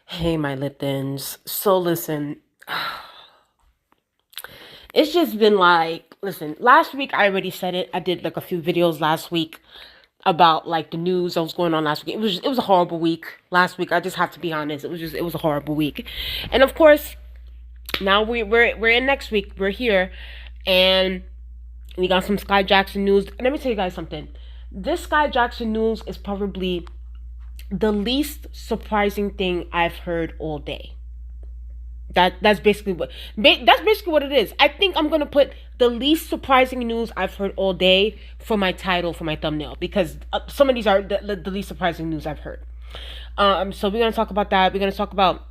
Hey, my Liptons. So listen, it's just been like, listen, last week I already said it. I did like a few videos last week about like the news that was going on last week. It was a horrible week last week. I just have to be honest. It was a horrible week. And of course, now we're in next week. We're here and we got some Sky Jackson news. And let me tell you guys something. This Sky Jackson news is probably the least surprising thing I've heard all day. That's basically what it is. I think I'm gonna put the least surprising news I've heard all day for my title for my thumbnail because some of these are the least surprising news I've heard. So we're gonna talk about that. We're gonna talk about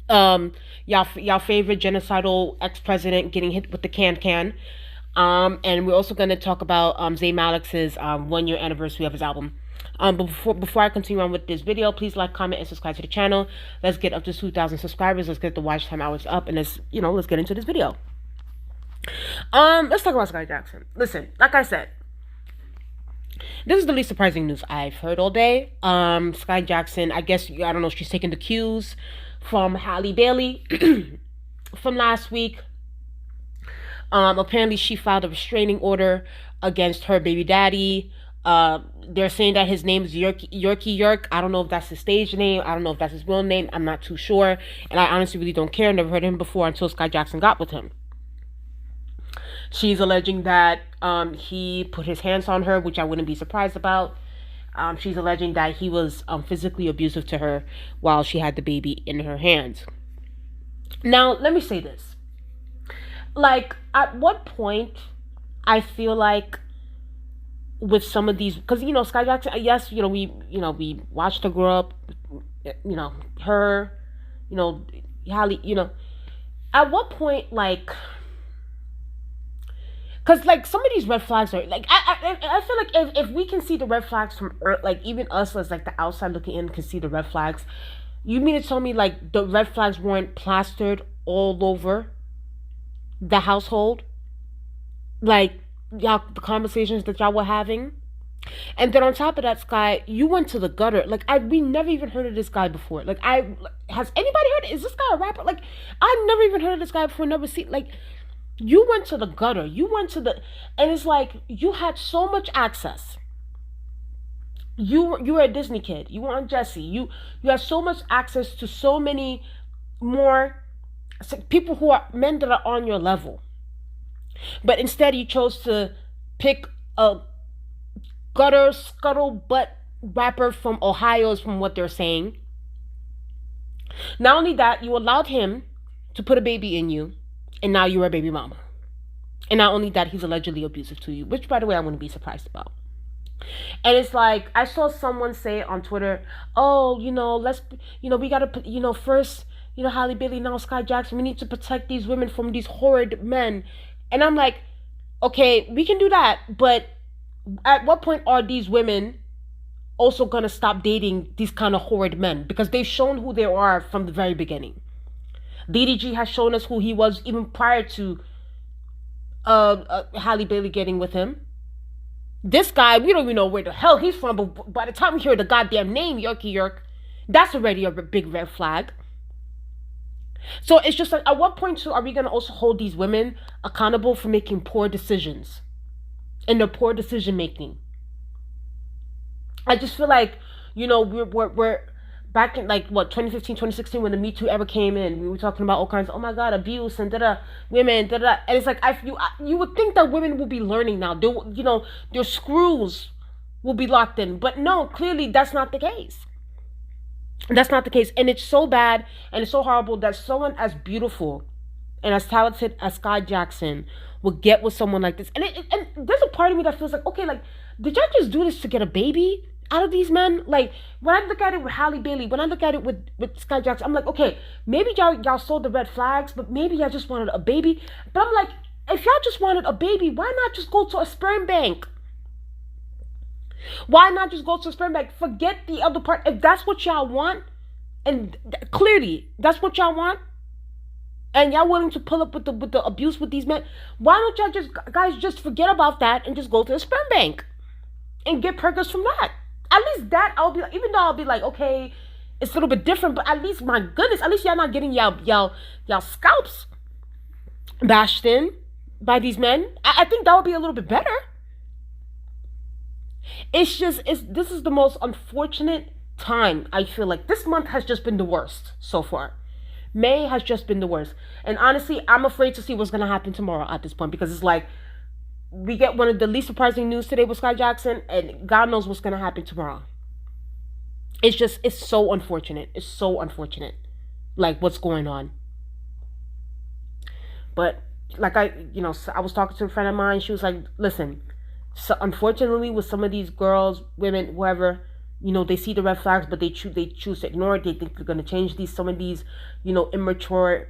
y'all favorite genocidal ex president getting hit with the can. And we're also gonna talk about Zayn Malik's 1 year anniversary of his album. But before I continue on with this video, please like, comment, and subscribe to the channel. Let's get up to 2,000 subscribers. Let's get the watch time hours up, and let's get into this video. Let's talk about Sky Jackson. Listen, like I said, this is the least surprising news I've heard all day. Sky Jackson, I guess I don't know. She's taking the cues from Hallebailey from last week. Apparently, she filed a restraining order against her baby daddy. They're saying that his name is York. I don't know if that's his stage name. I don't know if that's his real name. I'm not too sure. And I honestly really don't care. Never heard of him before until Sky Jackson got with him. She's alleging that he put his hands on her, which I wouldn't be surprised about. She's alleging that he was physically abusive to her while she had the baby in her hands. Now, let me say this. Like, at what point I feel like with some of these, because Sky Jackson, yes, we watched her grow up, her, Halle, at what point, like, because like some of these red flags are like, I feel like if we can see the red flags from like even us as like the outside looking in can see the red flags, you mean to tell me like the red flags weren't plastered all over the household, like y'all, the conversations that y'all were having? And then on top of that, Sky, you went to the gutter. Like, we never even heard of this guy before. Like, has anybody heard? Is this guy a rapper? Like, I've never even heard of this guy before. Never seen. Like, you went to the gutter. You went to the, and it's like you had so much access. You were a Disney kid. You were on Jesse. You had so much access to so many more people who are men that are on your level. But instead, you chose to pick a gutter scuttlebutt rapper from Ohio, is from what they're saying. Not only that, you allowed him to put a baby in you, and now you're a baby mama. And not only that, he's allegedly abusive to you, which, by the way, I wouldn't be surprised about. And it's like, I saw someone say on Twitter, oh, we gotta put, first, Hallebailey, now Sky Jackson, we need to protect these women from these horrid men. And I'm like, okay, we can do that, but at what point are these women also gonna stop dating these kind of horrid men? Because they've shown who they are from the very beginning. DDG has shown us who he was even prior to Hallebailey getting with him. This guy, we don't even know where the hell he's from, but by the time we hear the goddamn name, York, that's already a big red flag. So it's just like, at what point too are we going to also hold these women accountable for making poor decisions and their poor decision making? I just feel like, we're back in like what 2015, 2016 when the Me Too ever came in. We were talking about all kinds of, oh my God, abuse and women, and it's like you would think that women will be learning now. Their screws will be locked in, but no, clearly that's not the case. That's not the case. And it's so bad and it's so horrible that someone as beautiful and as talented as Sky Jackson would get with someone like this. And there's a part of me that feels like, okay, like, did y'all just do this to get a baby out of these men? Like, when I look at it with Hallebailey, when I look at it with Sky Jackson, I'm like, okay, maybe y'all saw the red flags, but maybe y'all just wanted a baby. But I'm like, if y'all just wanted a baby, why not just go to a sperm bank? Why not just go to a sperm bank? Forget the other part. If that's what y'all want, and clearly that's what y'all want, and y'all willing to pull up with the abuse with these men, why don't y'all just forget about that and just go to the sperm bank and get preggers from that? At least that I'll be like, even though I'll be like, okay, It's a little bit different, but at least, my goodness, at least y'all not getting y'all scalps bashed in by these men. I think that would be a little bit better. This is the most unfortunate time. I feel like this month has just been the worst so far. May has just been the worst. And honestly, I'm afraid to see what's gonna happen tomorrow at this point, because it's like we get one of the least surprising news today with Sky Jackson, and God knows what's gonna happen tomorrow. It's so unfortunate. It's so unfortunate, like what's going on. But like I was talking to a friend of mine. She was like, "Listen, so unfortunately, with some of these girls, women, whoever, they see the red flags, but they choose to ignore it. They think they're gonna change some of these, immature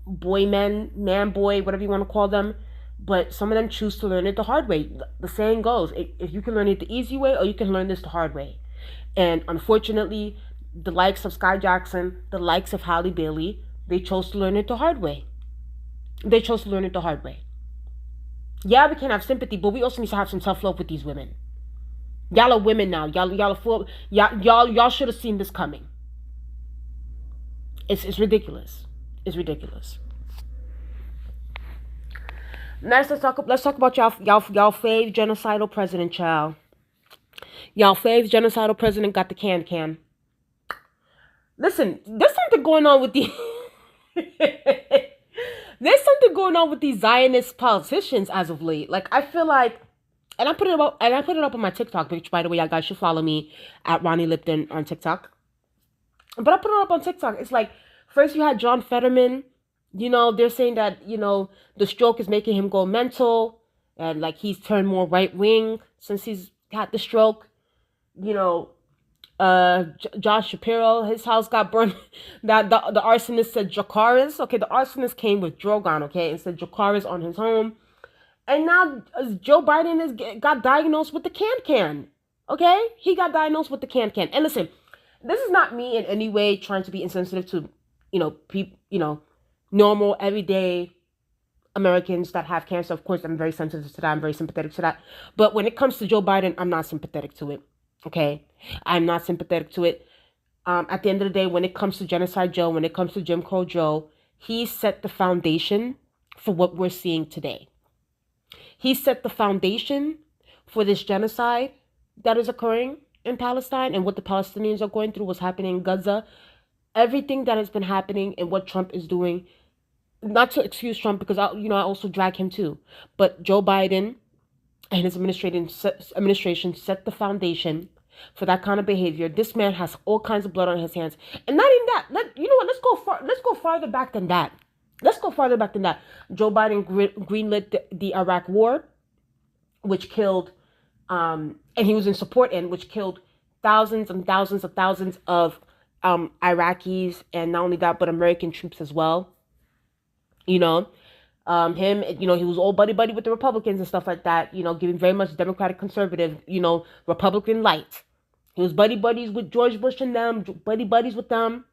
man, boy, whatever you want to call them. But some of them choose to learn it the hard way. The saying goes, if you can learn it the easy way, or you can learn this the hard way. And unfortunately, the likes of Sky Jackson, the likes of Halle Bailey, they chose to learn it the hard way. They chose to learn it the hard way. Yeah, we can have sympathy, but we also need to have some self-love with these women. Y'all are women now. Y'all are full. Y'all should have seen this coming. It's ridiculous. It's ridiculous. Next, let's talk about y'all fave genocidal president, child. Y'all fave genocidal president got the can. Listen, there's something going on with the there's something going on with these Zionist politicians as of late. Like, I feel like, and I put it up on my TikTok, which, by the way, y'all guys should follow me at Ronnie Lipton on TikTok. But I put it up on TikTok. It's like, first you had John Fetterman. They're saying that, the stroke is making him go mental, and like he's turned more right wing since he's had the stroke. John Shapiro, his house got burned. That the arsonist said Jakaris. Okay, the arsonist came with Drogon. Okay, and said Jakaris on his home. And now Joe Biden got diagnosed with the can. Okay, he got diagnosed with the can. And listen, this is not me in any way trying to be insensitive to normal everyday Americans that have cancer. Of course, I'm very sensitive to that. I'm very sympathetic to that. But when it comes to Joe Biden, I'm not sympathetic to it. Okay, I'm not sympathetic to it. At the end of the day, when it comes to Genocide Joe, when it comes to Jim Crow Joe, he set the foundation for what we're seeing today. He set the foundation for this genocide that is occurring in Palestine, and what the Palestinians are going through, what's happening in Gaza, everything that has been happening, and what Trump is doing. Not to excuse Trump, because I also drag him too. But Joe Biden and his administration set the foundation for that kind of behavior. This man has all kinds of blood on his hands, and not even that. Let's go farther back than that. Joe Biden greenlit the Iraq War, which killed, and he was in support in, which killed thousands and thousands of Iraqis, and not only that, but American troops as well. He was all buddy with the Republicans and stuff like that, giving very much Democratic conservative, Republican light. He was buddies with George Bush and them, buddies with them,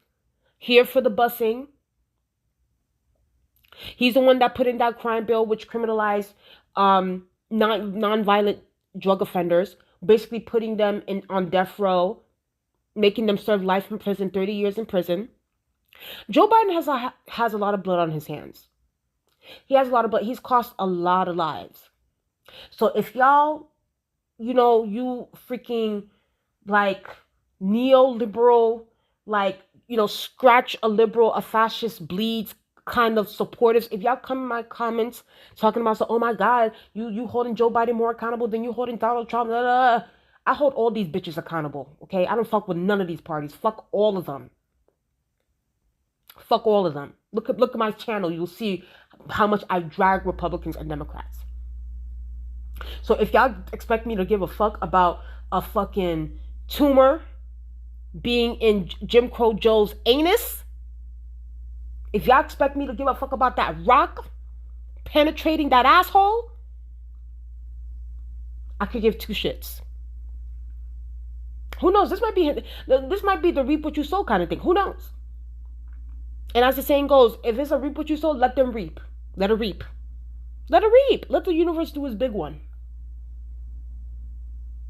here for the busing. He's the one that put in that crime bill which criminalized non-violent drug offenders, basically putting them on death row, making them serve life in prison, 30 years in prison. Joe Biden has a lot of blood on his hands. He has a lot of blood. He's cost a lot of lives. So if y'all, you freaking like neoliberal, like, scratch a liberal, a fascist bleeds kind of supporters, if y'all come in my comments talking about, oh my God, you holding Joe Biden more accountable than you holding Donald Trump, blah, blah, blah. I hold all these bitches accountable, okay? I don't fuck with none of these parties. Fuck all of them. Fuck all of them. Look at my channel. You'll see how much I drag Republicans and Democrats. So if y'all expect me to give a fuck about a fucking tumor being in Jim Crow Joe's anus, if y'all expect me to give a fuck about that rock penetrating that asshole, I could give two shits. Who knows? This might be the reap what you sow kind of thing. Who knows? And as the saying goes, if it's a reap what you sow, let them reap. Let it reap. Let it reap. Let the universe do his big one.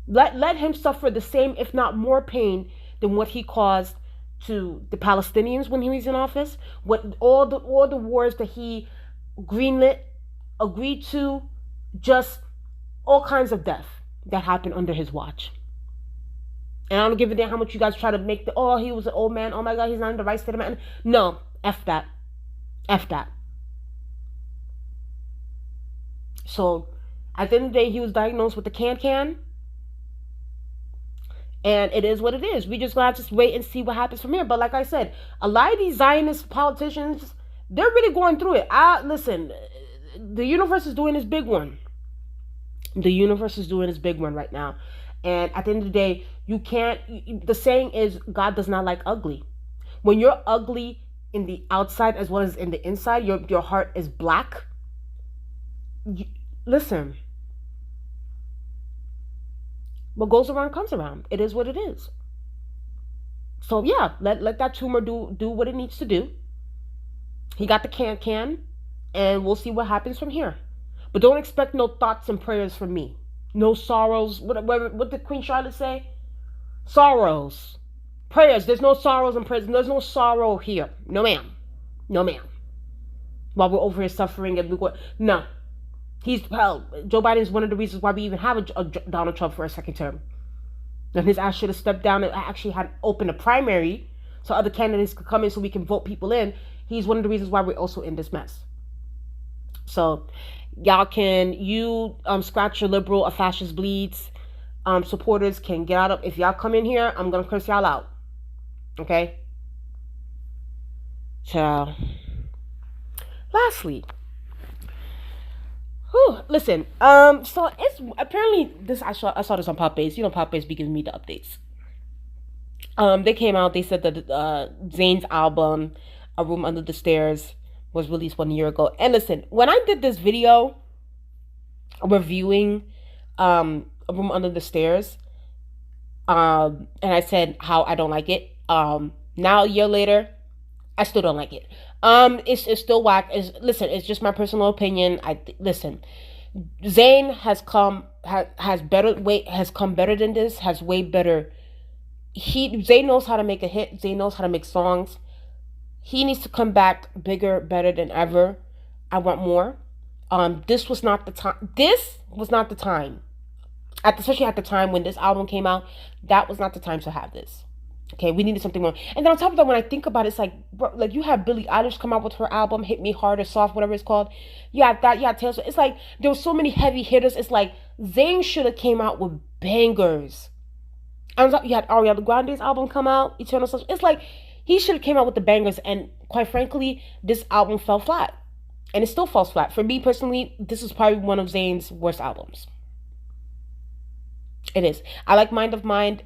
Let him suffer the same, if not more pain than what he caused to the Palestinians when he was in office, what all the wars that he greenlit, agreed to, just all kinds of death that happened under his watch. And I don't give a damn how much you guys try to make he was an old man, oh my god, he's not in the right state of mind. No, F that. F that. So at the end of the day, he was diagnosed with the can. And it is what it is. We just gotta just wait and see what happens from here. But like I said, a lot of these Zionist politicians, they're really going through it. Listen, the universe is doing this big one. The universe is doing this big one right now. And at the end of the day, you can't, the saying is, God does not like ugly. When you're ugly in the outside as well as in the inside, your heart is black. Listen, what goes around comes around. It is what it is. So yeah, let that tumor do what it needs to do. He got the can, and we'll see what happens from here. But don't expect no thoughts and prayers from me. No sorrows. What did Queen Charlotte say? Sorrows. Prayers. There's no sorrows and prayers. There's no sorrow here. No ma'am. No ma'am. While we're over here suffering and no. Joe Biden is one of the reasons why we even have a Donald Trump for a second term. And his ass should have stepped down and actually had opened a primary so other candidates could come in so we can vote people in. He's one of the reasons why we're also in this mess. So y'all scratch your liberal or fascist bleeds. Supporters can get out of, if y'all come in here, I'm gonna curse y'all out. Okay? So lastly, listen, so it's apparently this, I saw this on Pop Base. You know, Pop Base be giving me the updates. They came out, they said that Zayn's album, A Room Under the Stairs, was released 1 year ago. And listen, when I did this video reviewing A Room Under the Stairs, and I said how I don't like it, now a year later, I still don't like it. It's still whack. It's just my personal opinion. Listen, Zayn has come better than this, has way better. Zayn knows how to make a hit. Zayn knows how to make songs. He needs to come back bigger, better than ever. I want more. This was not the time. This was not the time. Especially at the time when this album came out, that was not the time to have this. Okay, we needed something more. And then on top of that, when I think about it, it's like, bro, like you had Billie Eilish come out with her album, Hit Me Hard or Soft, whatever it's called. You had that, you had Taylor Swift. It's like there were so many heavy hitters. It's like Zayn should have came out with bangers. I was like, you had Ariana Grande's album come out, Eternal Sunshine. It's like he should have came out with the bangers. And quite frankly, this album fell flat, and it still falls flat. For me personally, this is probably one of Zayn's worst albums. It is. I like Mind of Mind.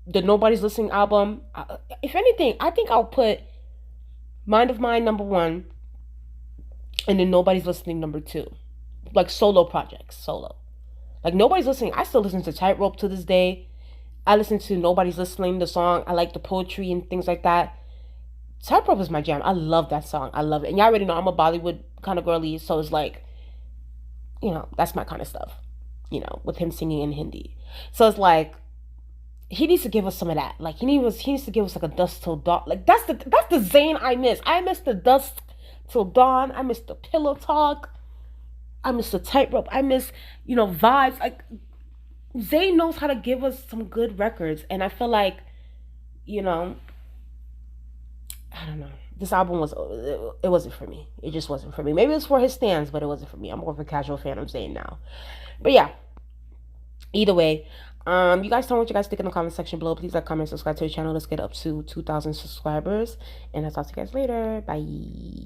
The Nobody's Listening album, if anything, I think I'll put Mind of Mine #1 and then Nobody's Listening #2. Like solo projects, solo. Like Nobody's Listening, I still listen to Tightrope to this day. I listen to Nobody's Listening, the song. I like the poetry and things like that. Tightrope is my jam. I love that song. I love it. And y'all already know I'm a Bollywood kind of girly, so it's like, you know, that's my kind of stuff. You know, with him singing in Hindi. So it's like, he needs to give us some of that. Like he needs to give us like a Dusk Till Dawn. Like that's the Zayn I miss. I miss the Dusk Till Dawn. I miss the pillow talk. I miss the Tightrope. I miss, you know, vibes. Like Zayn knows how to give us some good records, and I feel like, you know, I don't know. This album wasn't for me. It just wasn't for me. Maybe it was for his stands, but it wasn't for me. I'm more of a casual fan of Zayn now. But yeah, either way. You guys tell me what you guys think in the comment section below. Please like, comment, subscribe to the channel. Let's get up to 2,000 subscribers. And I'll talk to you guys later. Bye.